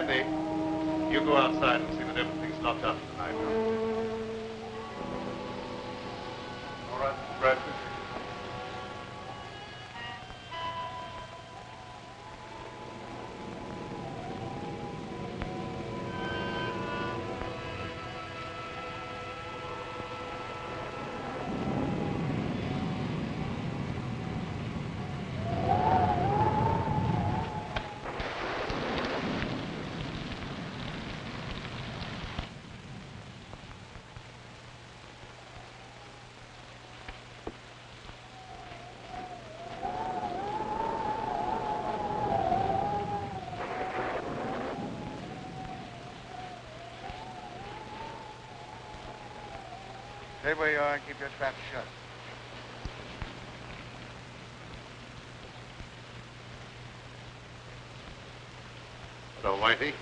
Andy, you go outside and see that everything's locked up tonight. All right, Bradford. Stay where you are and keep your trap shut. Hello, Whitey.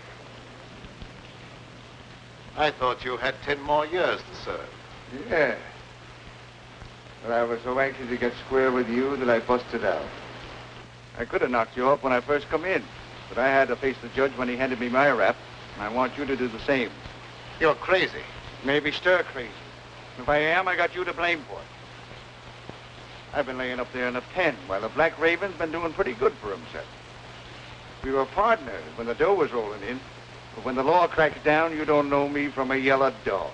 I thought you had 10 more years to serve. Yeah. But I was so anxious to get square with you that I busted out. I could have knocked you off when I first come in, but I had to face the judge when he handed me my rap, and I want you to do the same. You're crazy. Maybe stir crazy. If I am, I got you to blame for it. I've been laying up there in a pen while the Black Raven's been doing pretty good for himself. We were partners when the dough was rolling in, but when the law cracks down, you don't know me from a yellow dog.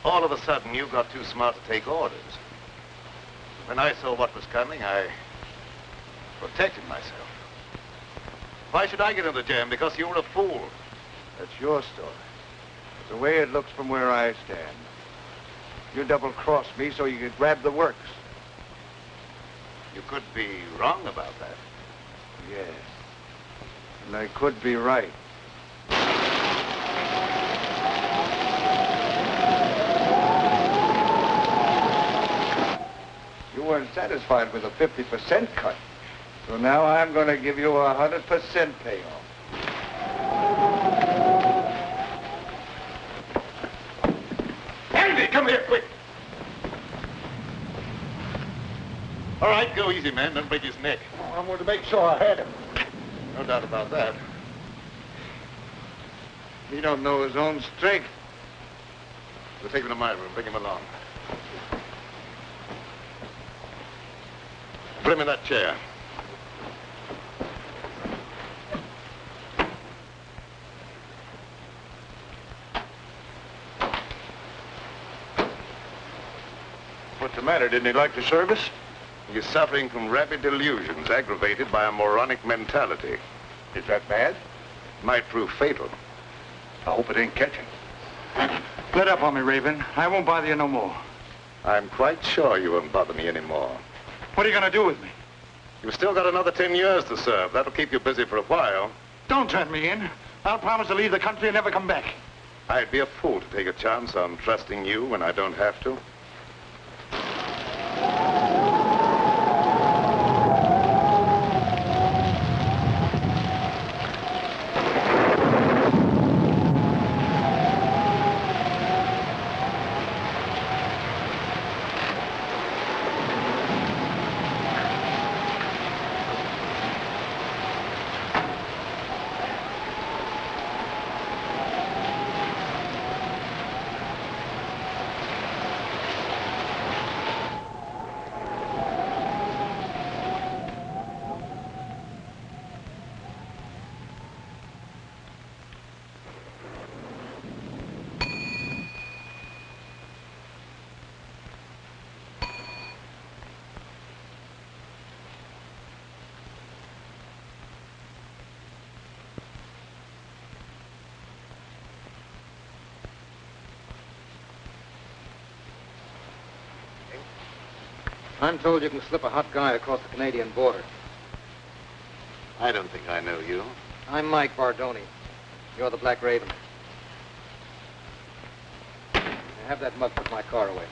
All of a sudden, you got too smart to take orders. When I saw what was coming, I protected myself. Why should I get in the jam? Because you were a fool. That's your story. It's the way it looks from where I stand. You double-crossed me so you could grab the works. You could be wrong about that. Yes. And I could be right. You weren't satisfied with a 50% cut. So now I'm going to give you a 100% payoff. Andy, come here, quick. All right, go easy, man. Don't break his neck. I wanted to make sure I had him. No doubt about that. He don't know his own strength. We'll take him to my room. Bring him along. Put him in that chair. What's the matter? Didn't he like the service? He's suffering from rapid delusions aggravated by a moronic mentality. Is that bad? Might prove fatal. I hope it ain't catching. Let up on me, Raven. I won't bother you no more. I'm quite sure you won't bother me anymore. What are you going to do with me? You've still got another 10 years to serve. That'll keep you busy for a while. Don't turn me in. I'll promise to leave the country and never come back. I'd be a fool to take a chance on trusting you when I don't have to. I'm told you can slip a hot guy across the Canadian border. I don't think I know you. I'm Mike Bardoni. You're the Black Raven. Now have that mug put my car away.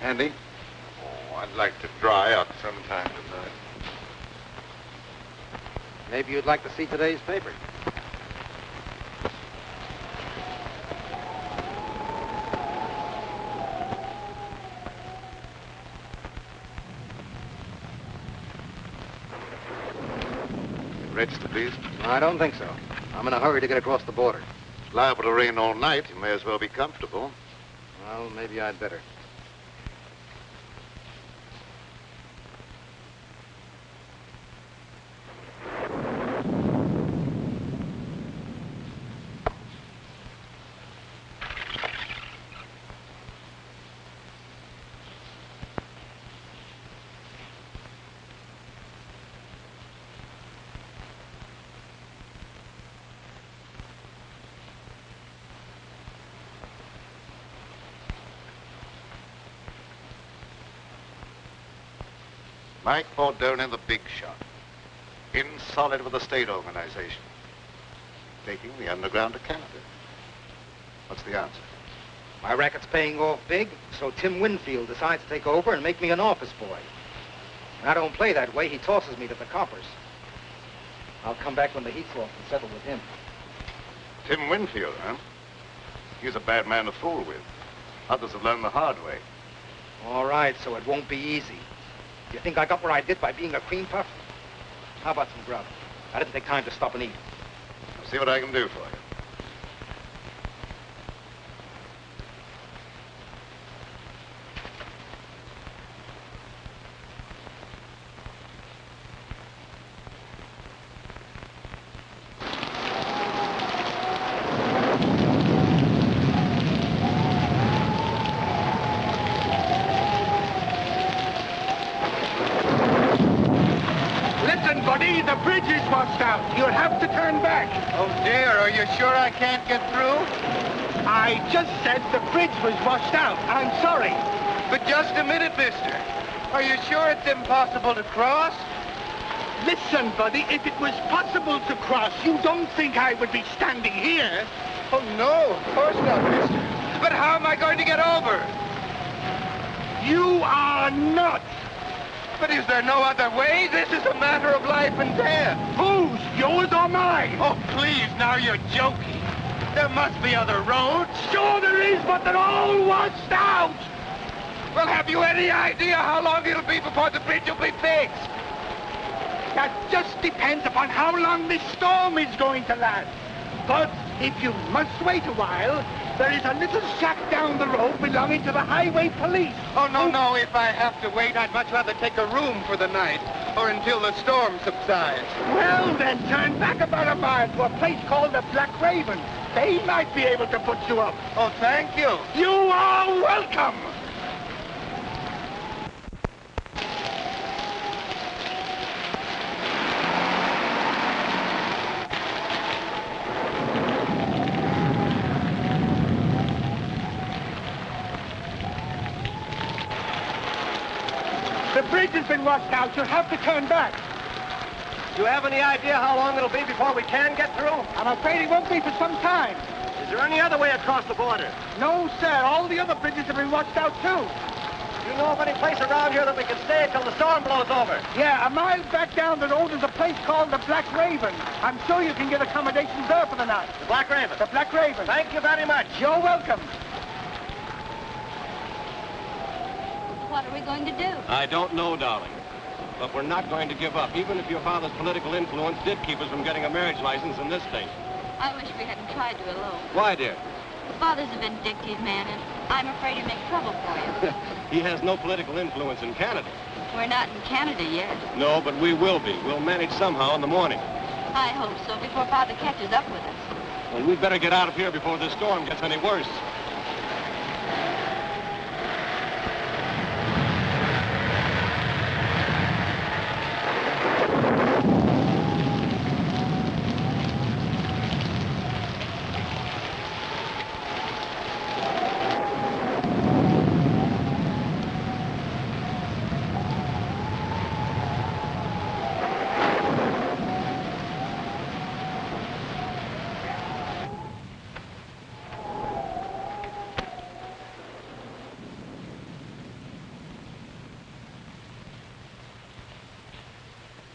Andy? Oh, I'd like to dry out sometime tonight. Maybe you'd like to see today's paper. Register, please. I don't think so. I'm in a hurry to get across the border. It's liable to rain all night. You may as well be comfortable. Well, maybe I'd better. Mike Bordone, the big shot. In solid with the state organization. Taking the underground to Canada. What's the answer? My racket's paying off big, so Tim Winfield decides to take over and make me an office boy. When I don't play that way, he tosses me to the coppers. I'll come back when the heat's off and settle with him. Tim Winfield, huh? He's a bad man to fool with. Others have learned the hard way. All right, so it won't be easy. You think I got where I did by being a cream puff? How about some grub? I didn't take time to stop and eat. I'll see what I can do for you. The bridge is washed out. You'll have to turn back. Oh, dear. Are you sure I can't get through? I just said the bridge was washed out. I'm sorry. But just a minute, mister. Are you sure it's impossible to cross? Listen, buddy, if it was possible to cross, you don't think I would be standing here? Oh, no, of course not, mister. But how am I going to get over? You are not. But is there no other way? This is a matter of life and death. Whose? Yours or mine? Oh, please, now you're joking. There must be other roads. Sure there is, but they're all washed out. Well, have you any idea how long it'll be before the bridge will be fixed? That just depends upon how long this storm is going to last. But if you must wait a while, there is a little shack down the road belonging to the highway police. Oh, no. If I have to wait, I'd much rather take a room for the night, or until the storm subsides. Well, then turn back about a mile to a place called the Black Raven. They might be able to put you up. Oh, thank you. You are welcome. The bridge has been washed out. You'll have to turn back. Do you have any idea how long it'll be before we can get through? I'm afraid it won't be for some time. Is there any other way across the border? No, sir. All the other bridges have been washed out, too. Do you know of any place around here that we can stay until the storm blows over? Yeah, a mile back down the road is a place called the Black Raven. I'm sure you can get accommodations there for the night. The Black Raven? The Black Raven. Thank you very much. You're welcome. What are we going to do? I don't know, darling. But we're not going to give up, even if your father's political influence did keep us from getting a marriage license in this state. I wish we hadn't tried to elope. Why, dear? Father's a vindictive man, and I'm afraid he'd make trouble for you. He has no political influence in Canada. We're not in Canada yet. No, but we will be. We'll manage somehow in the morning. I hope so, before Father catches up with us. Well, we'd better get out of here before this storm gets any worse.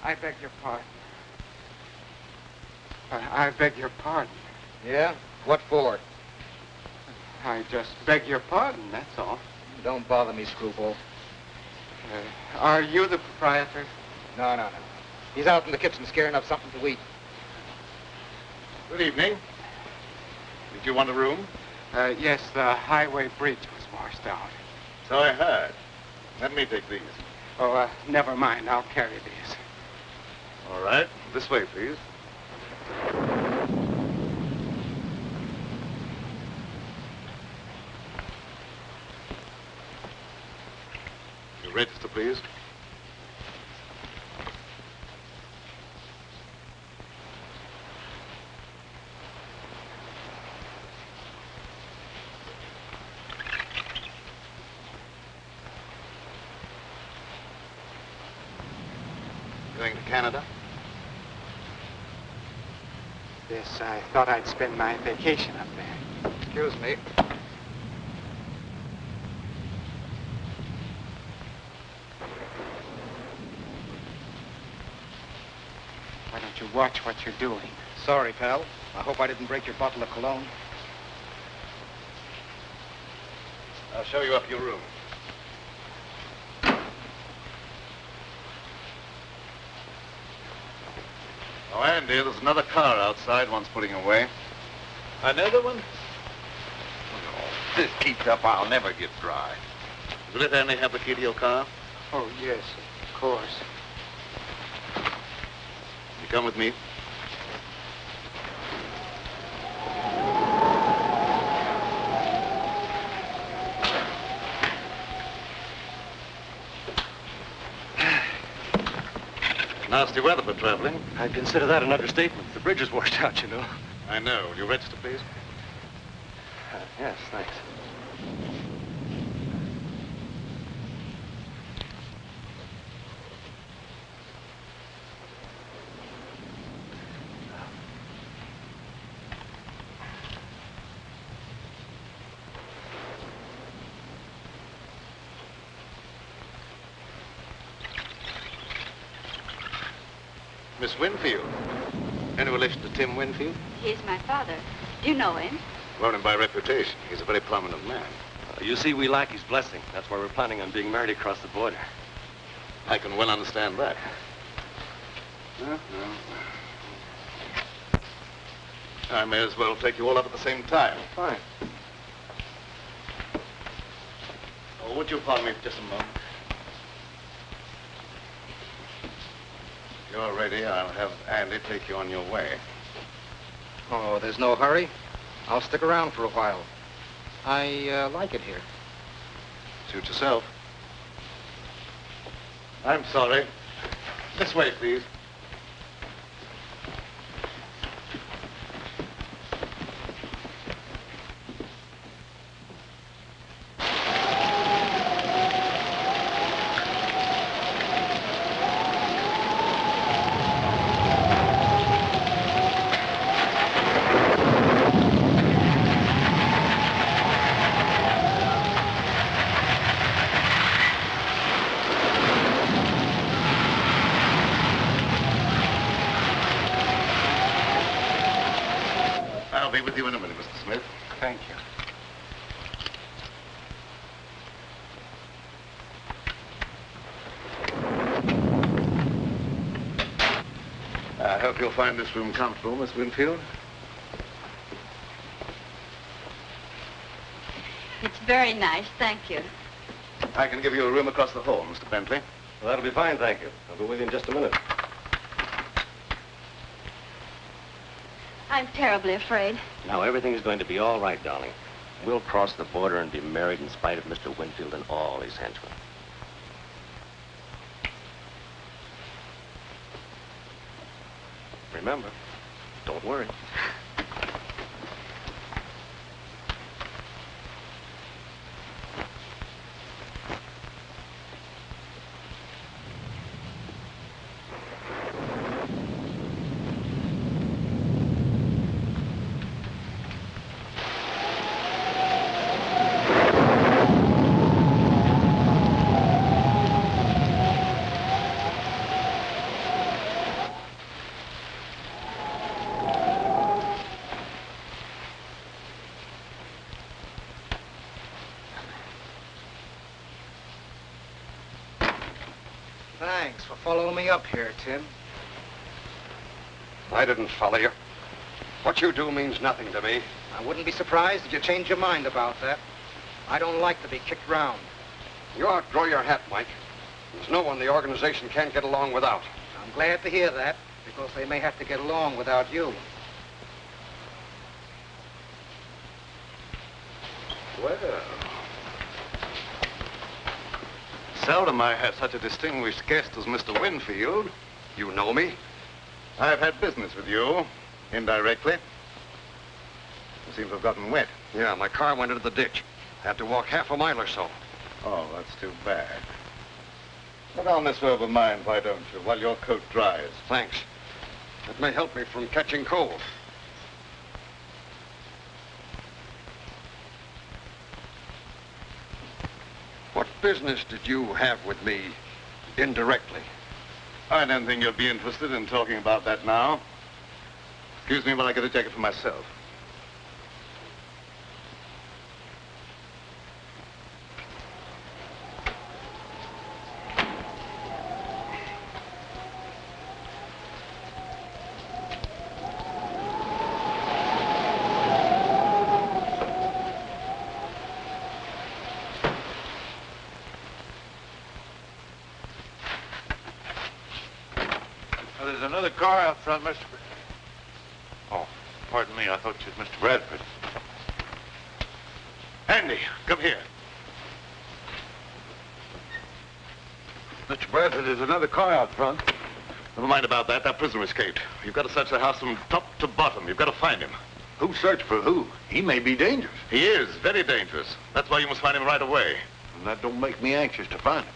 I beg your pardon. I beg your pardon. Yeah? What for? I just beg your pardon, that's all. Don't bother me, screwball. Are you the proprietor? No. He's out in the kitchen scaring up something to eat. Good evening. Did you want a room? Yes, the highway bridge was washed out. So I heard. Let me take these. Oh, never mind. I'll carry these. All right. This way, please. Your register, please. Going to Canada? Yes, I thought I'd spend my vacation up there. Excuse me. Why don't you watch what you're doing? Sorry, pal. I hope I didn't break your bottle of cologne. I'll show you up your room. Oh, Andy, there's another car outside one's putting away. Another one? Oh, if this keeps up, I'll never get dry. Will it Andy have the key to your car? Oh, yes, of course. You come with me. Nasty weather for traveling. I'd consider that an understatement. The bridge is washed out, you know. I know. Will you register, please? Yes, thanks. Miss Winfield. Any relation to Tim Winfield? He's my father. Do you know him? Known him by reputation. He's a very prominent man. You see, we lack his blessing. That's why we're planning on being married across the border. I can well understand that. I may as well take you all up at the same time. Fine. Oh, would you pardon me for just a moment? If you're ready, I'll have Andy take you on your way. Oh, there's no hurry. I'll stick around for a while. I like it here. Suit yourself. I'm sorry. This way, please. I'll be with you in a minute, Mr. Smith. Thank you. I hope you'll find this room comfortable, Miss Winfield. It's very nice, thank you. I can give you a room across the hall, Mr. Bentley. Well, that'll be fine, thank you. I'll be with you in just a minute. I'm terribly afraid. Now, everything's going to be all right, darling. We'll cross the border and be married in spite of Mr. Winfield and all his henchmen. Remember, don't worry. Thanks for following me up here, Tim. I didn't follow you. What you do means nothing to me. I wouldn't be surprised if you changed your mind about that. I don't like to be kicked around. You outgrow your hat, Mike. There's no one the organization can't get along without. I'm glad to hear that, because they may have to get along without you. Well, seldom I have such a distinguished guest as Mr. Winfield. You know me? I've had business with you, indirectly. You seem to have gotten wet. Yeah, my car went into the ditch. Had to walk half a mile or so. Oh, that's too bad. Put on this robe of mine, why don't you, while your coat dries? Thanks. It may help me from catching cold. What business did you have with me indirectly? I don't think you'll be interested in talking about that now. Excuse me while I get a jacket for myself. There's another car out front, Mr. Oh, pardon me. I thought you was Mr. Bradford. Andy, come here. Mr. Bradford, there's another car out front. Never mind about that. That prisoner escaped. You've got to search the house from top to bottom. You've got to find him. Who searched for who? He may be dangerous. He is very dangerous. That's why you must find him right away. And that don't make me anxious to find him.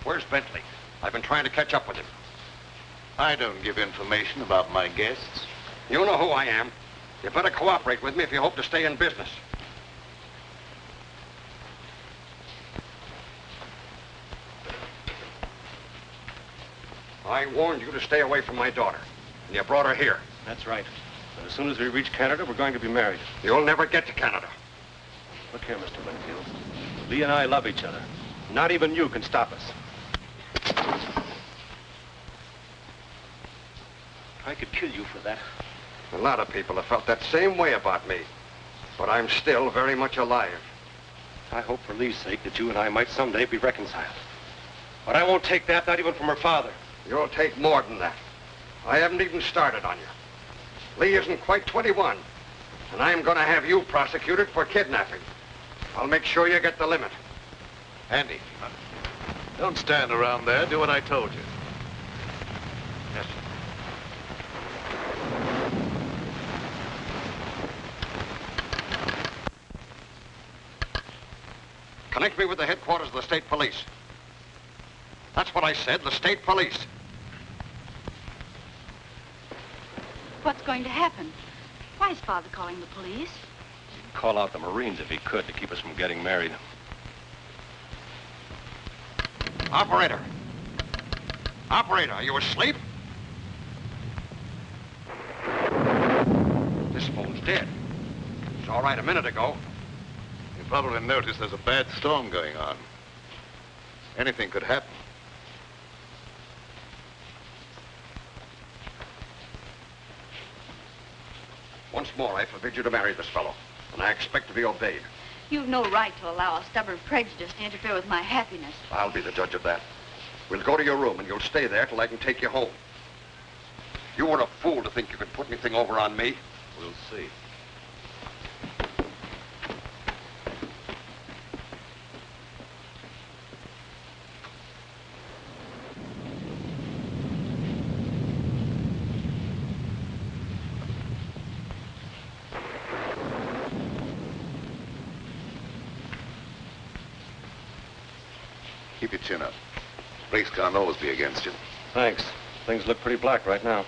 Where's Bentley? I've been trying to catch up with him. I don't give information about my guests. You know who I am. You better cooperate with me if you hope to stay in business. I warned you to stay away from my daughter, and you brought her here. That's right. And as soon as we reach Canada, we're going to be married. You'll never get to Canada. Look here, Mr. Winfield. Lee and I love each other. Not even you can stop us. I could kill you for that. A lot of people have felt that same way about me. But I'm still very much alive. I hope for Lee's sake that you and I might someday be reconciled. But I won't take that, not even from her father. You'll take more than that. I haven't even started on you. Lee isn't quite 21. And I'm going to have you prosecuted for kidnapping. I'll make sure you get the limit. Andy, don't stand around there. Do what I told you. Yes, sir. Connect me with the headquarters of the state police. That's what I said, the state police. What's going to happen? Why is Father calling the police? He'd call out the Marines if he could to keep us from getting married. Operator. Operator, are you asleep? This phone's dead. It was all right a minute ago. You probably noticed there's a bad storm going on. Anything could happen. Once more, I forbid you to marry this fellow, and I expect to be obeyed. You've no right to allow a stubborn prejudice to interfere with my happiness. I'll be the judge of that. We'll go to your room, and you'll stay there till I can take you home. You were a fool to think you could put anything over on me. We'll see. Keep your chin up. Race can't always be against you. Thanks. Things look pretty black right now.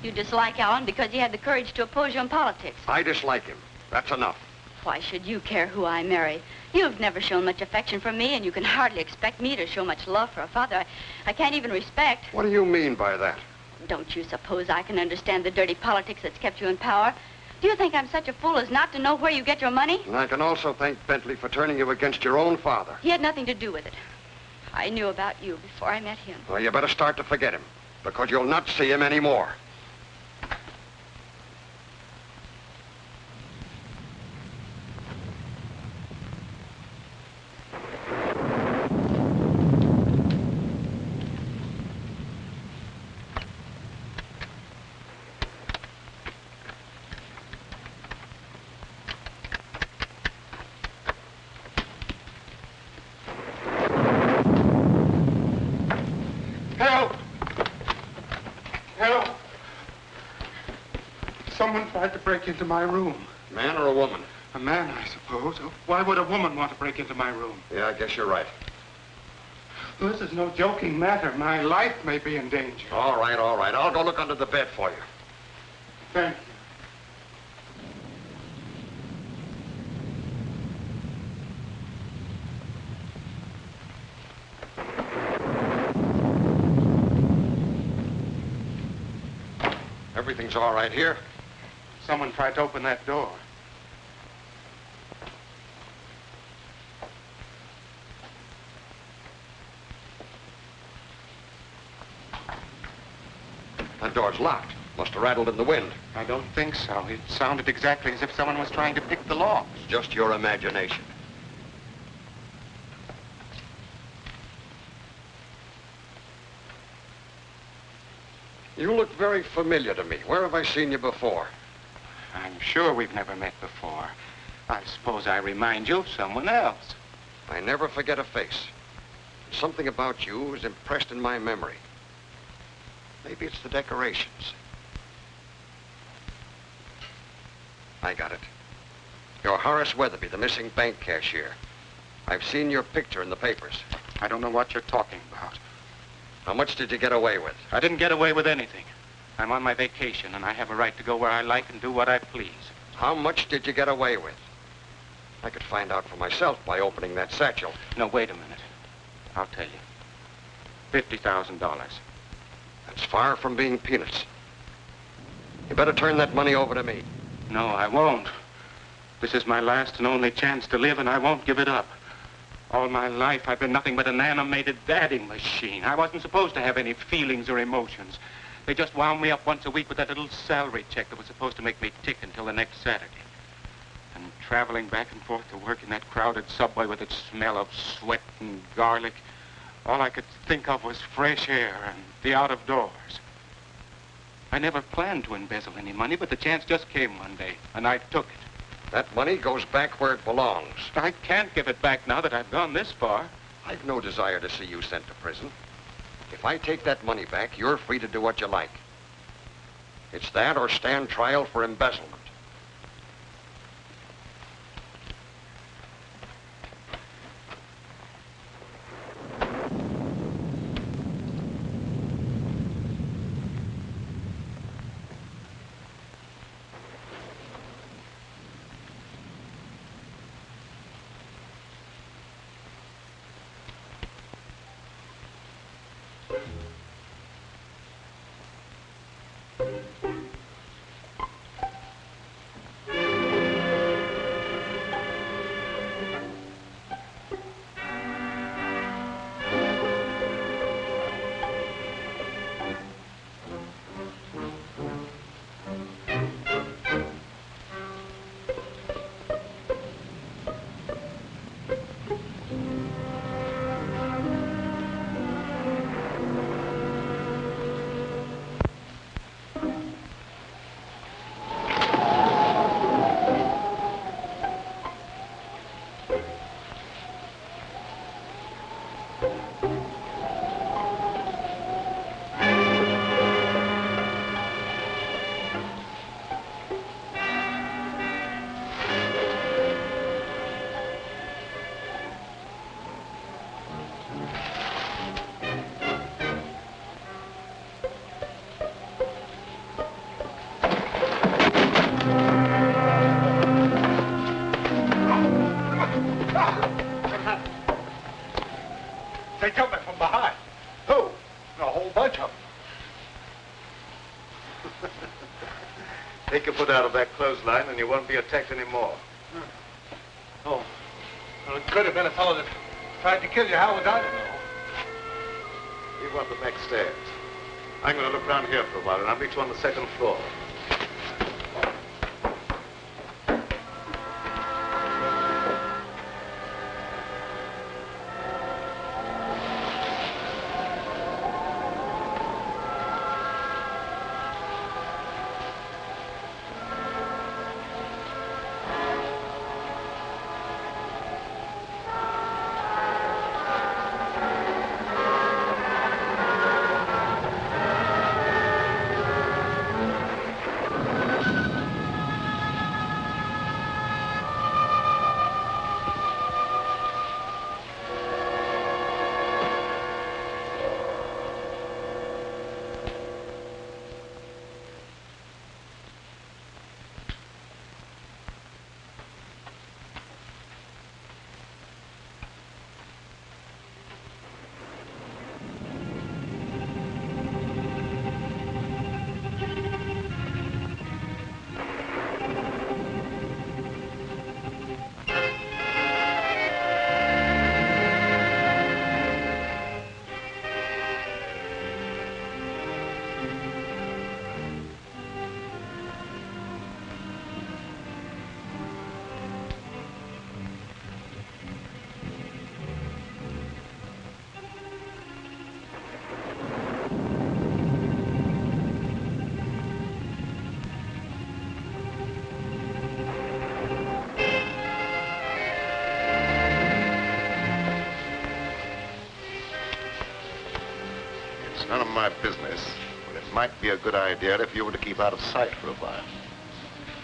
You dislike Alan because he had the courage to oppose you in politics. I dislike him. That's enough. Why should you care who I marry? You've never shown much affection for me, and you can hardly expect me to show much love for a father I can't even respect. What do you mean by that? Don't you suppose I can understand the dirty politics that's kept you in power? Do you think I'm such a fool as not to know where you get your money? And I can also thank Bentley for turning you against your own father. He had nothing to do with it. I knew about you before I met him. Well, you better start to forget him, because you'll not see him anymore. Help! Help! Someone tried to break into my room. Man or a woman? A man, I suppose. Why would a woman want to break into my room? Yeah, I guess you're right. This is no joking matter. My life may be in danger. All right, all right. I'll go look under the bed for you. Thank you. Everything's all right here. Someone tried to open that door. That door's locked. Must have rattled in the wind. I don't think so. It sounded exactly as if someone was trying to pick the locks. It's just your imagination. You look very familiar to me. Where have I seen you before? I'm sure we've never met before. I suppose I remind you of someone else. I never forget a face. Something about you is impressed in my memory. Maybe it's the decorations. I got it. You're Horace Weatherby, the missing bank cashier. I've seen your picture in the papers. I don't know what you're talking about. How much did you get away with? I didn't get away with anything. I'm on my vacation, and I have a right to go where I like and do what I please. How much did you get away with? I could find out for myself by opening that satchel. No, wait a minute. I'll tell you. $50,000. That's far from being peanuts. You better turn that money over to me. No, I won't. This is my last and only chance to live, and I won't give it up. All my life, I've been nothing but an animated dadding machine. I wasn't supposed to have any feelings or emotions. They just wound me up once a week with that little salary check that was supposed to make me tick until the next Saturday. And traveling back and forth to work in that crowded subway with its smell of sweat and garlic, all I could think of was fresh air and the out of doors. I never planned to embezzle any money, but the chance just came one day, and I took it. That money goes back where it belongs. I can't give it back now that I've gone this far. I've no desire to see you sent to prison. If I take that money back, you're free to do what you like. It's that or stand trial for embezzlement. Take your foot out of that clothesline and you won't be attacked anymore. Oh. Well, it could have been a fellow that tried to kill you. How was I to know? You want the back stairs. I'm going to look around here for a while and I'll meet you on the second floor. None of my business, but it might be a good idea if you were to keep out of sight for a while.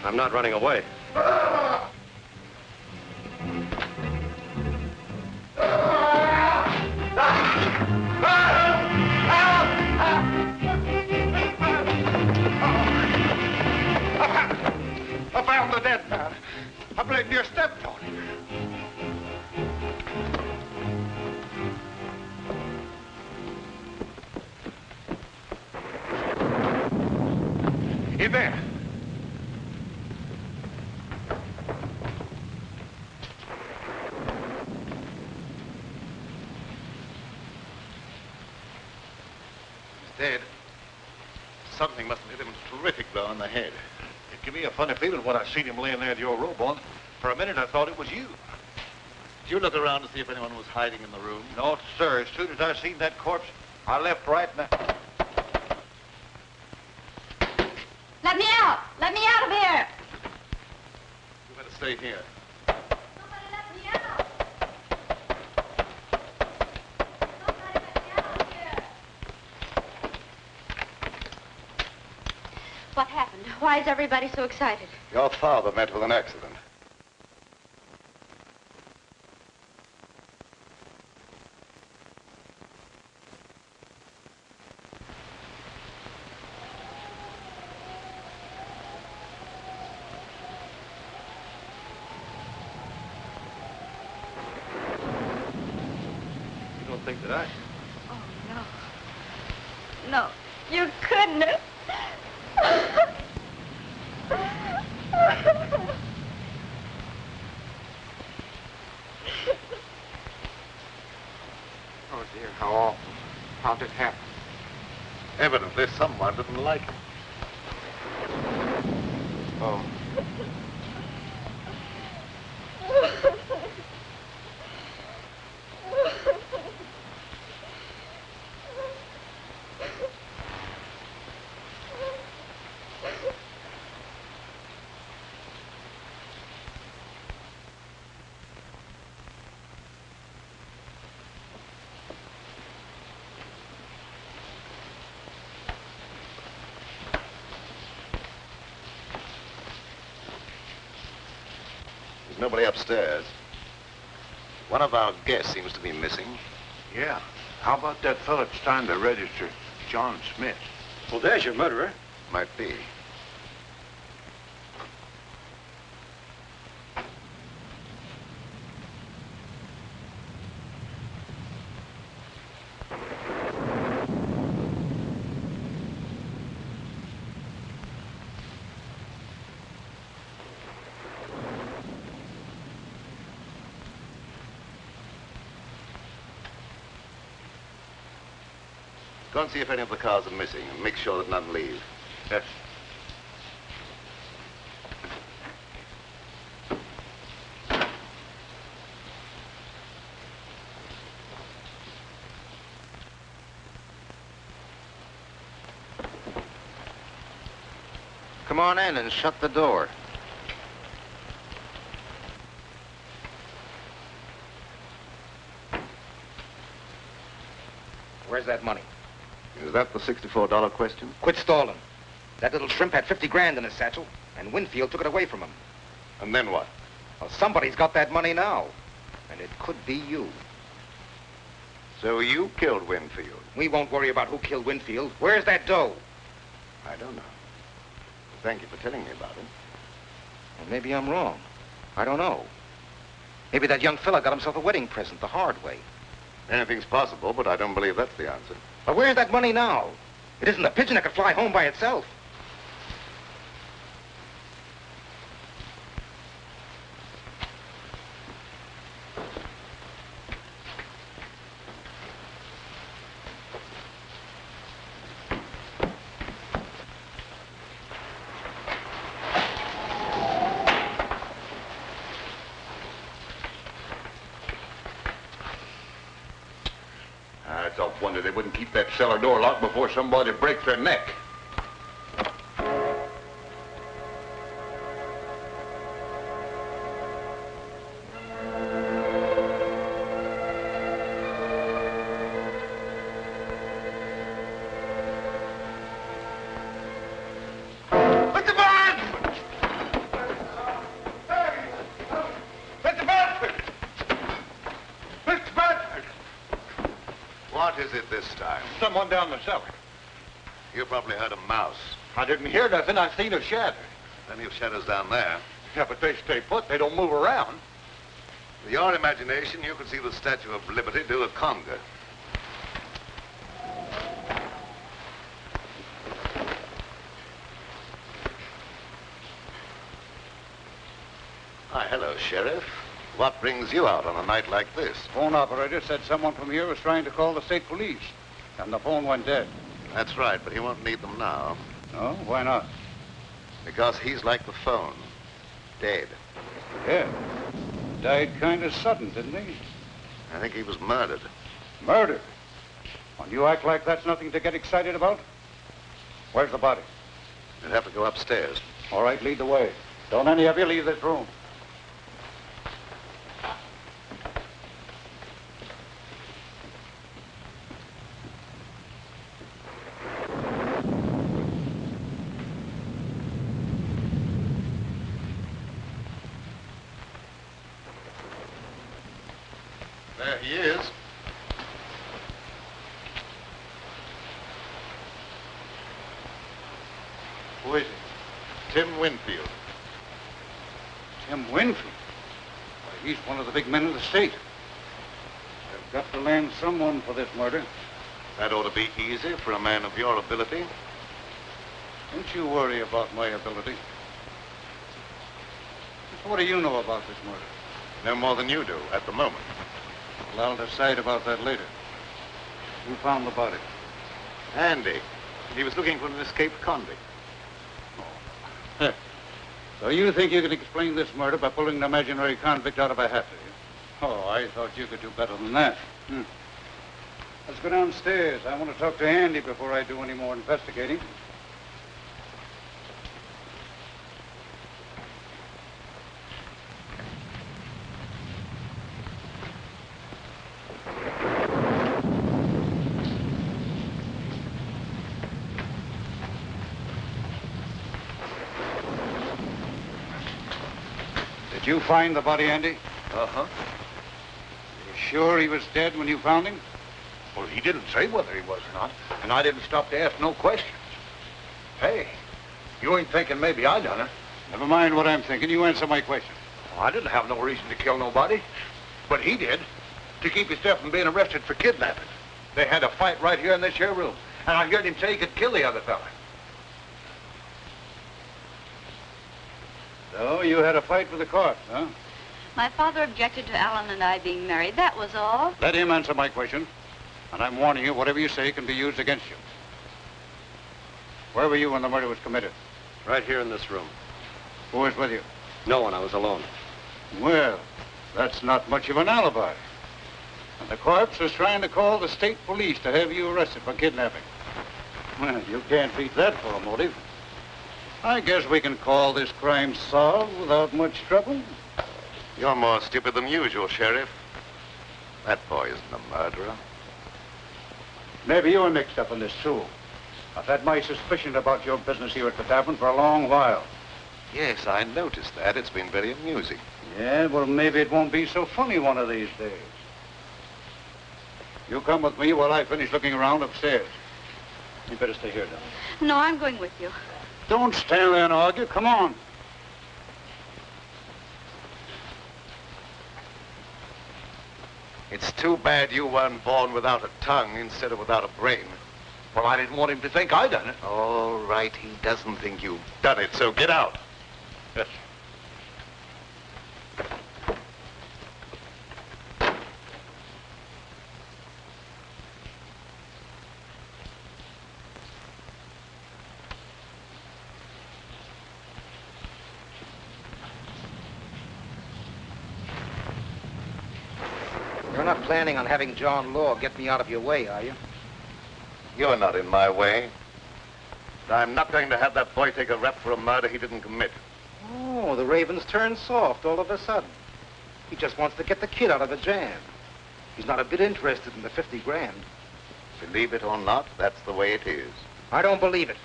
I'm not running away. I found the dead man. I believe you stepped on him. In there. He's dead. Something must have hit him a terrific blow on the head. It gave me a funny feeling when I seen him laying there with your robe on. For a minute, I thought it was you. Did you look around to see if anyone was hiding in the room? No, sir. As soon as I seen that corpse, I left right now. Let me out! Let me out of here! You better stay here. Somebody let me out! Somebody let me out of here! What happened? Why is everybody so excited? Your father met with an accident. Think that I... Oh, no. No, you couldn't have. Oh, dear, how awful. How'd it happen? Evidently, someone didn't like him. Oh. There's nobody upstairs. One of our guests seems to be missing. Yeah. How about that fellow that's trying to register, John Smith? Well, there's your murderer. Might be. Go and see if any of the cars are missing and make sure that none leave. Yes. Come on in and shut the door. Where's that money? Is that the $64 question? Quit stalling. That little shrimp had 50 grand in his satchel, and Winfield took it away from him. And then what? Well, somebody's got that money now, and it could be you. So you killed Winfield? We won't worry about who killed Winfield. Where's that dough? I don't know. Thank you for telling me about it. Well, maybe I'm wrong. I don't know. Maybe that young fella got himself a wedding present the hard way. Anything's possible, but I don't believe that's the answer. But where's that money now? It isn't a pigeon that could fly home by itself. It's a wonder they wouldn't keep that cellar door locked before somebody breaks their neck. What is it this time? Someone down the cellar. You probably heard a mouse. I didn't hear nothing. I seen a shadow. Plenty of shadows down there. Yeah, but they stay put. They don't move around. With your imagination, you could see the Statue of Liberty do a conga. Hi, hello, Sheriff. What brings you out on a night like this? Phone operator said someone from here was trying to call the state police, and the phone went dead. That's right, but he won't need them now. Oh, why not? Because he's like the phone. Dead. Yeah. Died kind of sudden, didn't he? I think he was murdered. Murdered? And you act like that's nothing to get excited about? Where's the body? You'd have to go upstairs. All right, lead the way. Don't any of you leave this room. There he is. Who is he? Tim Winfield. Tim Winfield? Why, he's one of the big men of the state. They've got to land someone for this murder. That ought to be easy for a man of your ability. Don't you worry about my ability. Just what do you know about this murder? No more than you do at the moment. Well, I'll decide about that later. Who found the body? Andy. He was looking for an escaped convict. Oh. So you think you can explain this murder by pulling an imaginary convict out of a hat, do you? Oh, I thought you could do better than that. Let's go downstairs. I want to talk to Andy before I do any more investigating. Did you find the body, Andy? Uh-huh. You sure he was dead when you found him? Well, he didn't say whether he was or not, and I didn't stop to ask no questions. Hey, you ain't thinking maybe I done it. Never mind what I'm thinking. You answer my question. Well, I didn't have no reason to kill nobody, but he did, to keep himself from being arrested for kidnapping. They had a fight right here in this here room, and I heard him say he could kill the other fella. So you had a fight with the court, huh? My father objected to Alan and I being married. That was all. Let him answer my question. And I'm warning you, whatever you say can be used against you. Where were you when the murder was committed? Right here in this room. Who was with you? No one. I was alone. Well, that's not much of an alibi. And the corpse was trying to call the state police to have you arrested for kidnapping. Well, you can't beat that for a motive. I guess we can call this crime solved without much trouble. You're more stupid than usual, Sheriff. That boy isn't a murderer. Maybe you're mixed up in this, too. I've had my suspicion about your business here at the tavern for a long while. Yes, I noticed that. It's been very amusing. Yeah, well, maybe it won't be so funny one of these days. You come with me while I finish looking around upstairs. You better stay here, then. No, I'm going with you. Don't stand there and argue. Come on. It's too bad you weren't born without a tongue instead of without a brain. Well, I didn't want him to think I done it. All right, he doesn't think you've done it, so get out. Yes. You're not planning on having John Law get me out of your way, are you? You're not in my way. I'm not going to have that boy take a rap for a murder he didn't commit. Oh, the Raven's turned soft all of a sudden. He just wants to get the kid out of a jam. He's not a bit interested in the 50 grand. Believe it or not, that's the way it is. I don't believe it.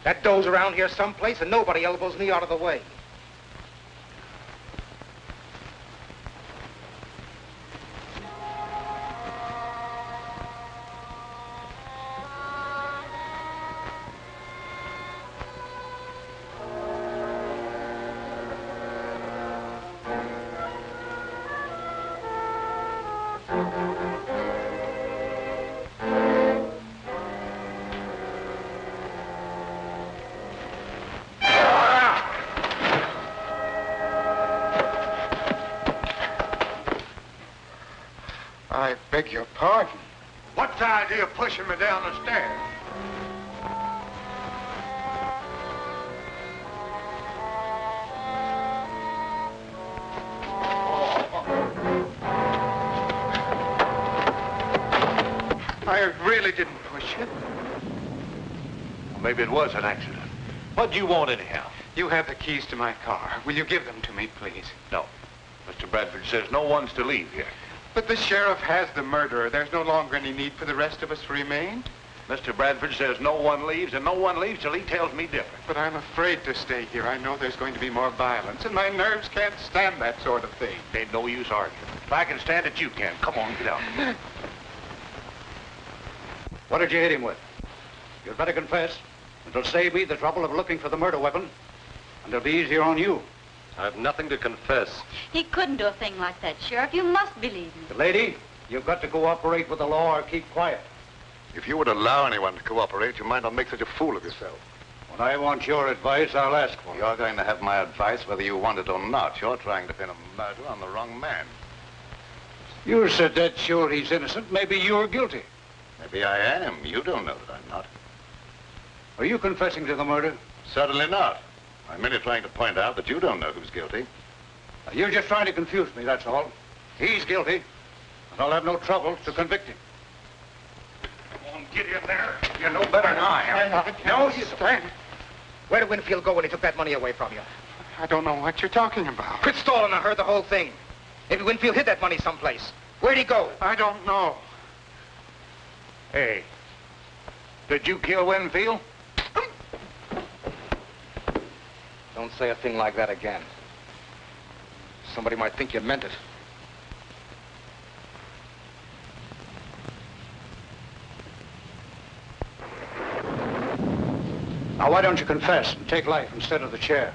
That dough's around here someplace and nobody elbows me out of the way. I beg your pardon. What's the idea of pushing me down the stairs? I really didn't push you. Maybe it was an accident. What do you want anyhow? You have the keys to my car. Will you give them to me, please? No. Mr. Bradford says no one's to leave here. But the sheriff has the murderer. There's no longer any need for the rest of us to remain. Mr. Bradford says no one leaves, and no one leaves till he tells me different. But I'm afraid to stay here. I know there's going to be more violence, and my nerves can't stand that sort of thing. Ain't no use arguing. If I can stand it, you can. Come on, get out. What did you hit him with? You'd better confess. It'll save me the trouble of looking for the murder weapon, and it'll be easier on you. I've nothing to confess. He couldn't do a thing like that, Sheriff. You must believe me. The lady, you've got to cooperate with the law or keep quiet. If you would allow anyone to cooperate, you might not make such a fool of yourself. When I want your advice, I'll ask for it. You're going to have my advice whether you want it or not. You're trying to pin a murder on the wrong man. You're so dead sure he's innocent, maybe you're guilty. Maybe I am. You don't know that I'm not. Are you confessing to the murder? Certainly not. I'm merely trying to point out that you don't know who's guilty. You're just trying to confuse me, that's all. He's guilty, and I'll have no trouble to convict him. Come on, get in there. You know better than I am. No, you stand. Where did Winfield go when he took that money away from you? I don't know what you're talking about. Quit stalling. I heard the whole thing. Maybe Winfield hid that money someplace. Where'd he go? I don't know. Hey, did you kill Winfield? Don't say a thing like that again. Somebody might think you meant it. Now, why don't you confess and take life instead of the chair?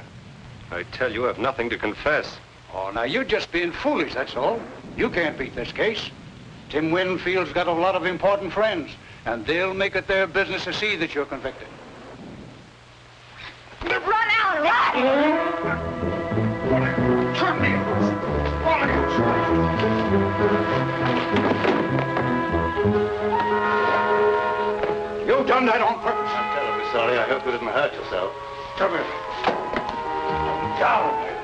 I tell you, I've nothing to confess. Oh, now, you're just being foolish, that's all. You can't beat this case. Tim Winfield's got a lot of important friends, and they'll make it their business to see that you're convicted. Run out! Run! Turn me loose. All of you. done that on purpose. I'm terribly sorry. I hope you didn't hurt yourself. Come here. Down, baby.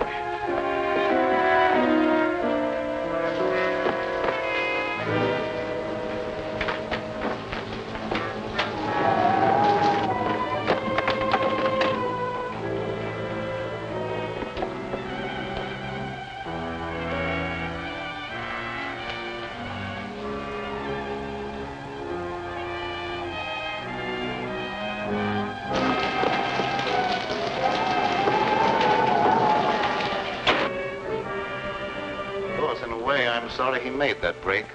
I'm sorry he made that break.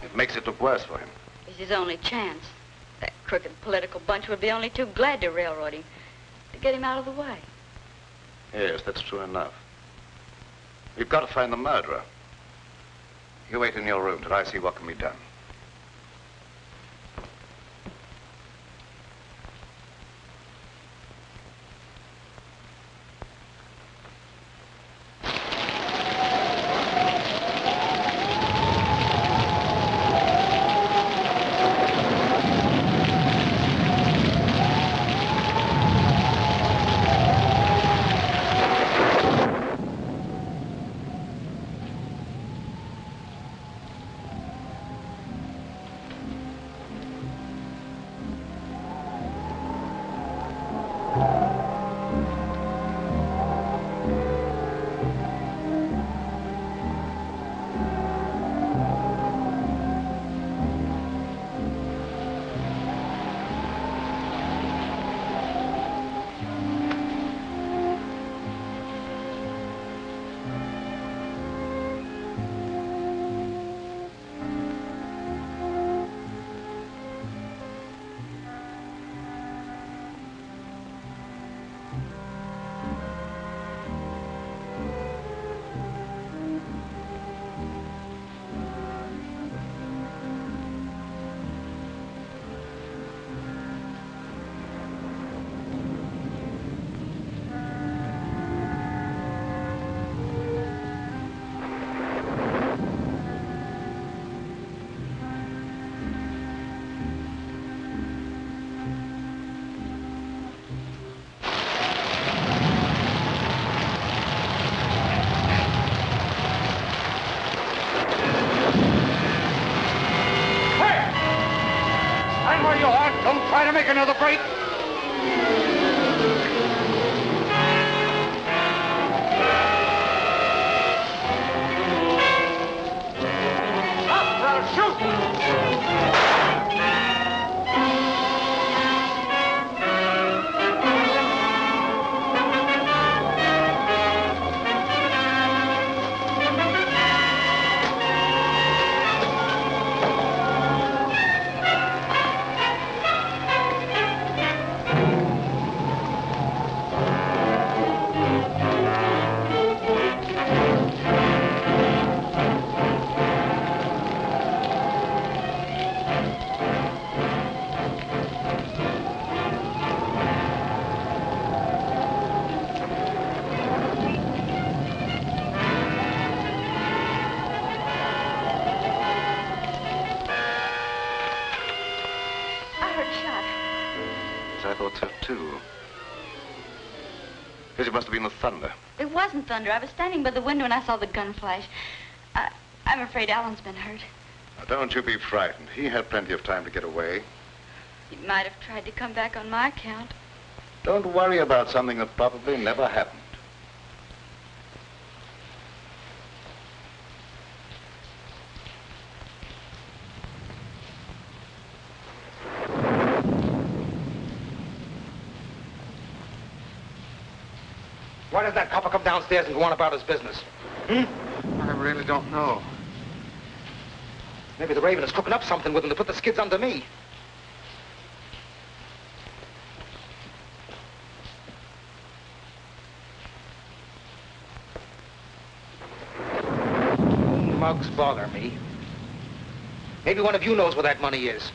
It makes it look worse for him. It's his only chance. That crooked political bunch would be only too glad to railroad him, to get him out of the way. Yes, that's true enough. We've got to find the murderer. You wait in your room till I see what can be done. Try to make another break. Stop, or I'll shoot! I thought so, too. Guess it must have been the thunder. It wasn't thunder. I was standing by the window and I saw the gun flash. I'm afraid Alan's been hurt. Now, don't you be frightened. He had plenty of time to get away. He might have tried to come back on my account. Don't worry about something that probably never happened. Why did that copper come downstairs and go on about his business? I really don't know. Maybe the Raven is cooking up something with him to put the skids under me. Mugs bother me. Maybe one of you knows where that money is.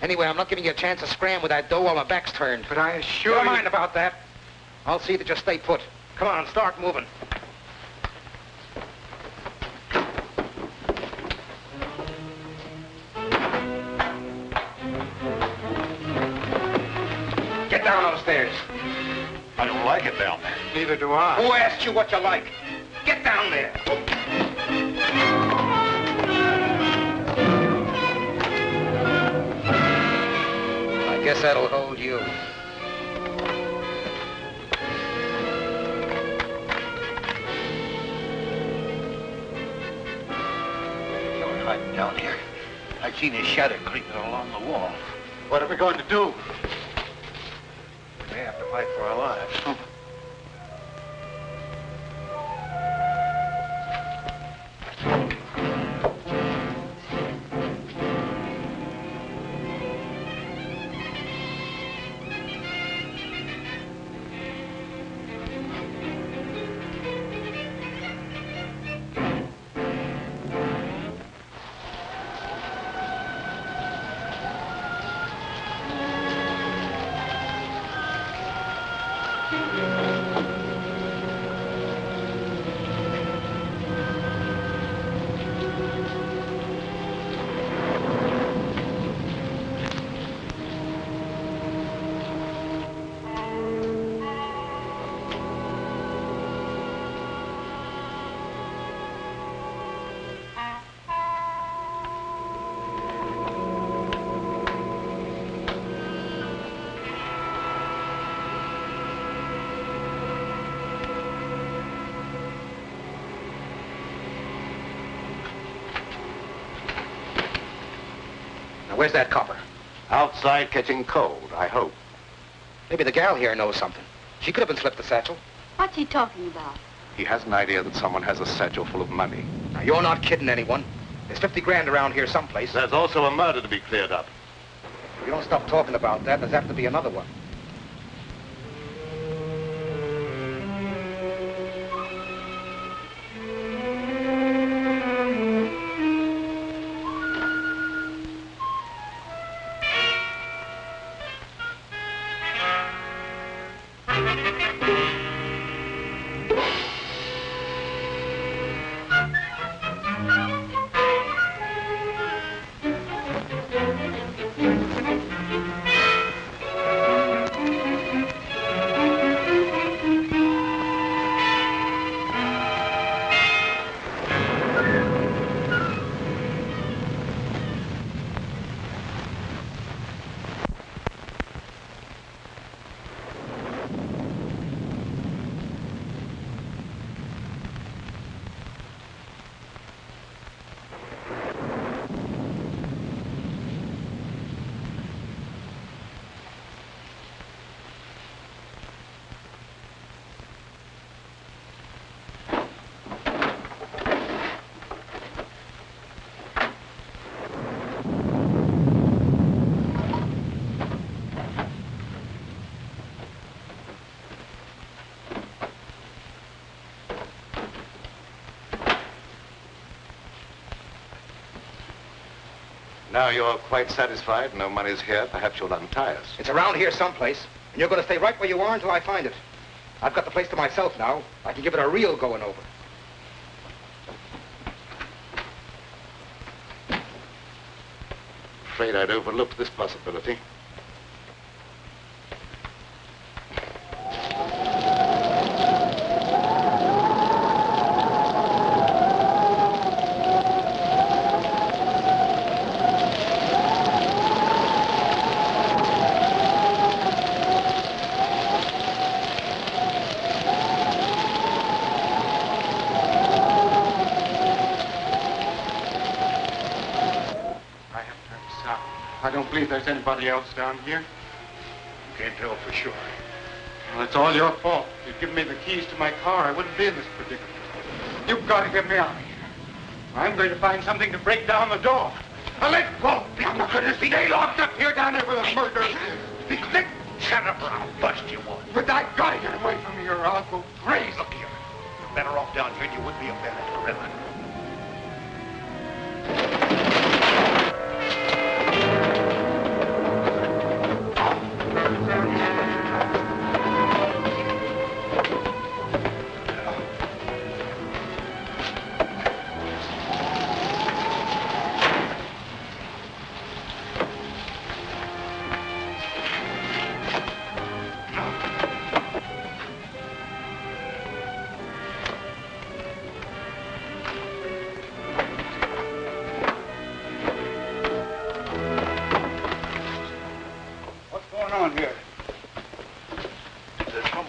Anyway, I'm not giving you a chance to scram with that dough while my back's turned. But I assure you... Never mind about that. I'll see that you stay put. Come on, start moving. down those stairs. I don't like it down there. Neither do I. Who asked you what you like? Get down there. I guess that'll hold you. Someone hiding down here. I've seen his shadow creeping along the wall. What are we going to do? We may have to fight for our lives. Where's that copper? Outside catching cold, I hope. Maybe the gal here knows something. She could have been slipped the satchel. What's he talking about? He has an idea that someone has a satchel full of money. Now, you're not kidding anyone. There's 50 grand around here someplace. There's also a murder to be cleared up. If you don't stop talking about that, there's apt to be another one. Now you're quite satisfied, no money's here, perhaps you'll untie us. It's around here someplace, and you're going to stay right where you are until I find it. I've got the place to myself now. I can give it a real going over. Afraid I'd overlooked this possibility. I don't believe there's anybody else down here. Can't tell for sure. Well, it's all your fault. If you'd given me the keys to my car, I wouldn't be in this predicament. You've got to get me out of here. I'm going to find something to break down the door. Now let go! I'm not going to stay locked up here down there with a murder. Shut up or I'll bust you one. But I got to get away from here or I'll go crazy. Look here. You're better off down here than you would be up there at the river.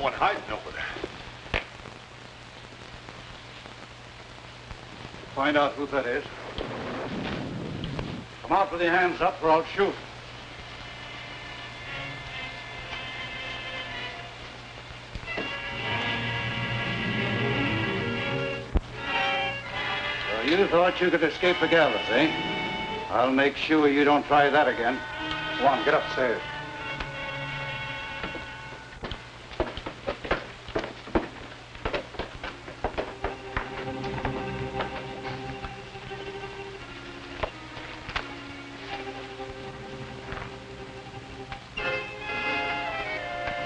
someone hiding over there. Find out who that is. Come out with your hands up or I'll shoot. So you thought you could escape the gallows, eh? I'll make sure you don't try that again. Come on, get upstairs.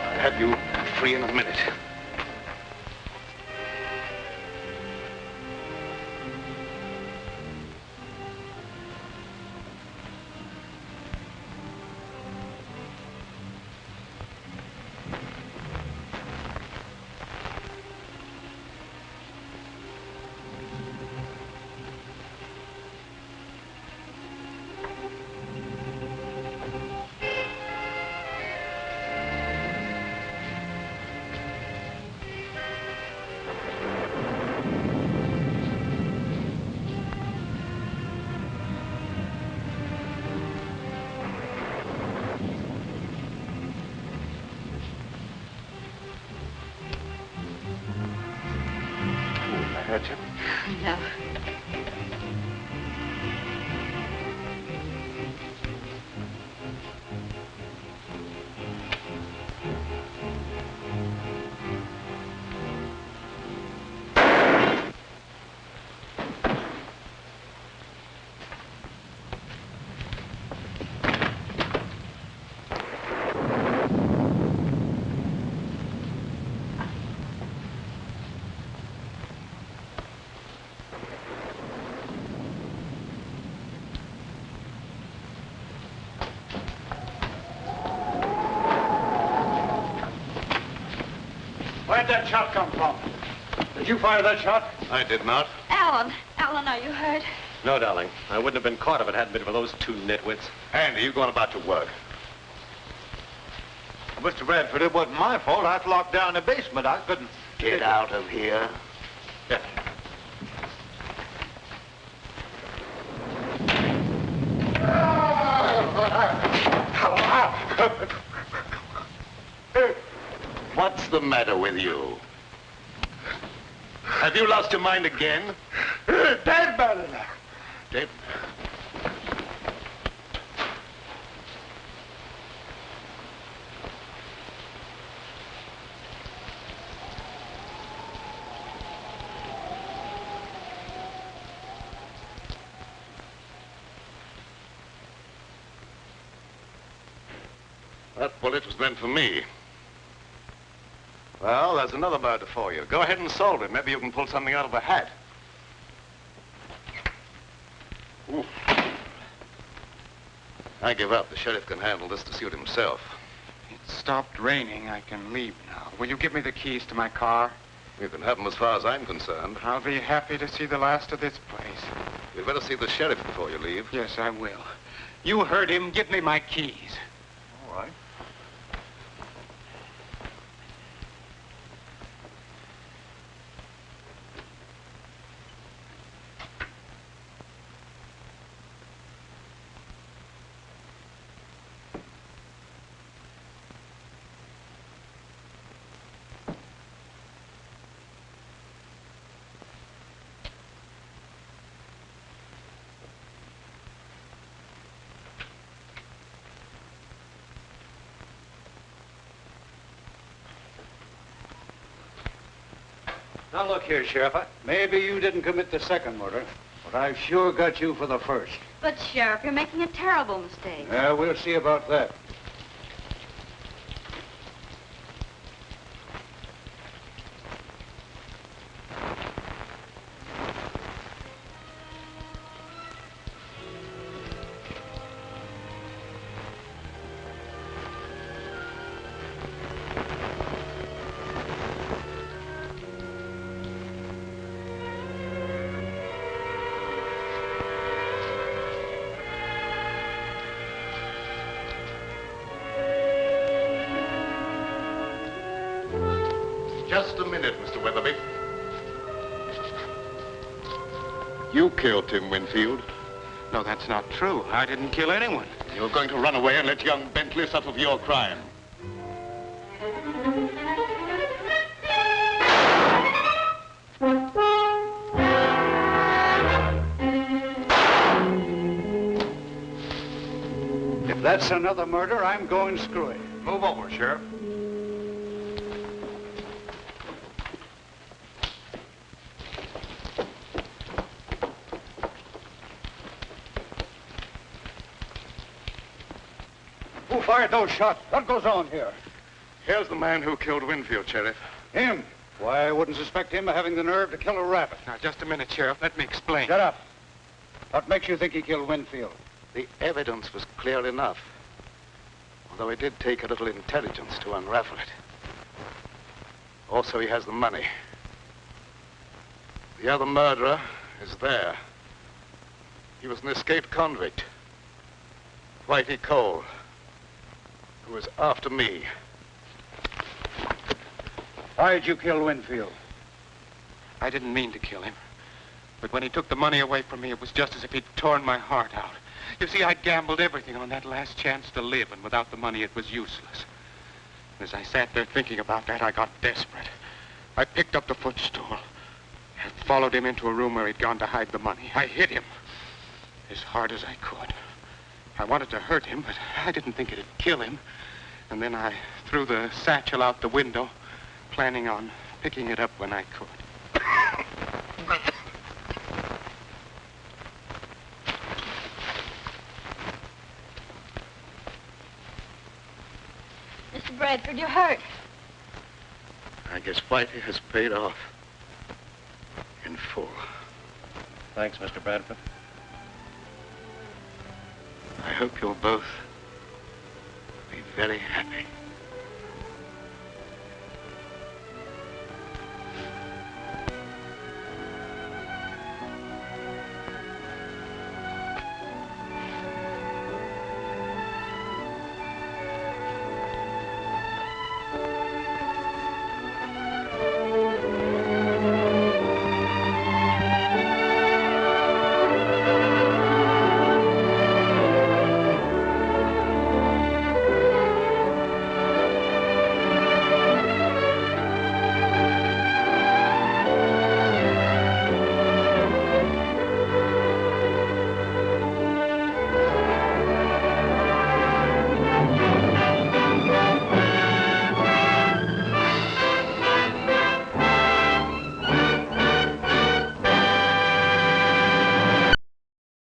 I'll have you free in a minute. Hurt you? No. Where'd that shot come from? Did you fire that shot? I did not. Alan, are you hurt? No, darling. I wouldn't have been caught if it hadn't been for those two nitwits. Andy, you going about your work? Mr. Bradford, it wasn't my fault. I was locked down in the basement. I couldn't... Get out of here. Yeah. What's the matter with you? Have you lost your mind again? Dead man enough. Dead. That bullet was meant for me. Well, there's another murder for you. Go ahead and solve it. Maybe you can pull something out of a hat. Ooh. I give up. The sheriff can handle this to suit himself. It stopped raining. I can leave now. Will you give me the keys to my car? You can have them as far as I'm concerned. I'll be happy to see the last of this place. You'd better see the sheriff before you leave. Yes, I will. You heard him. Give me my keys. All right. Now, look here, Sheriff. Maybe you didn't commit the second murder, but I've sure got you for the first. But, Sheriff, you're making a terrible mistake. Yeah, we'll see about that. Just a minute, Mr. Weatherby. You killed Tim Winfield. No, that's not true. I didn't kill anyone. You're going to run away and let young Bentley suffer for your crime. If that's another murder, I'm going screwy. Move over, Sheriff. Who fired those shots? What goes on here? Here's the man who killed Winfield, Sheriff. Him? Why, I wouldn't suspect him of having the nerve to kill a rabbit. Now, just a minute, Sheriff. Let me explain. Shut up. What makes you think he killed Winfield? The evidence was clear enough, although it did take a little intelligence to unravel it. Also, he has the money. The other murderer is there. He was an escaped convict, Whitey Cole, who was after me. Why did you kill Winfield? I didn't mean to kill him. But when he took the money away from me, it was just as if he'd torn my heart out. You see, I'd gambled everything on that last chance to live, and without the money, it was useless. And as I sat there thinking about that, I got desperate. I picked up the footstool and followed him into a room where he'd gone to hide the money. I hit him as hard as I could. I wanted to hurt him, but I didn't think it'd kill him. And then I threw the satchel out the window, planning on picking it up when I could. Mr. Bradford, you're hurt. I guess Whitey has paid off in full. Thanks, Mr. Bradford. I hope you'll both be very happy.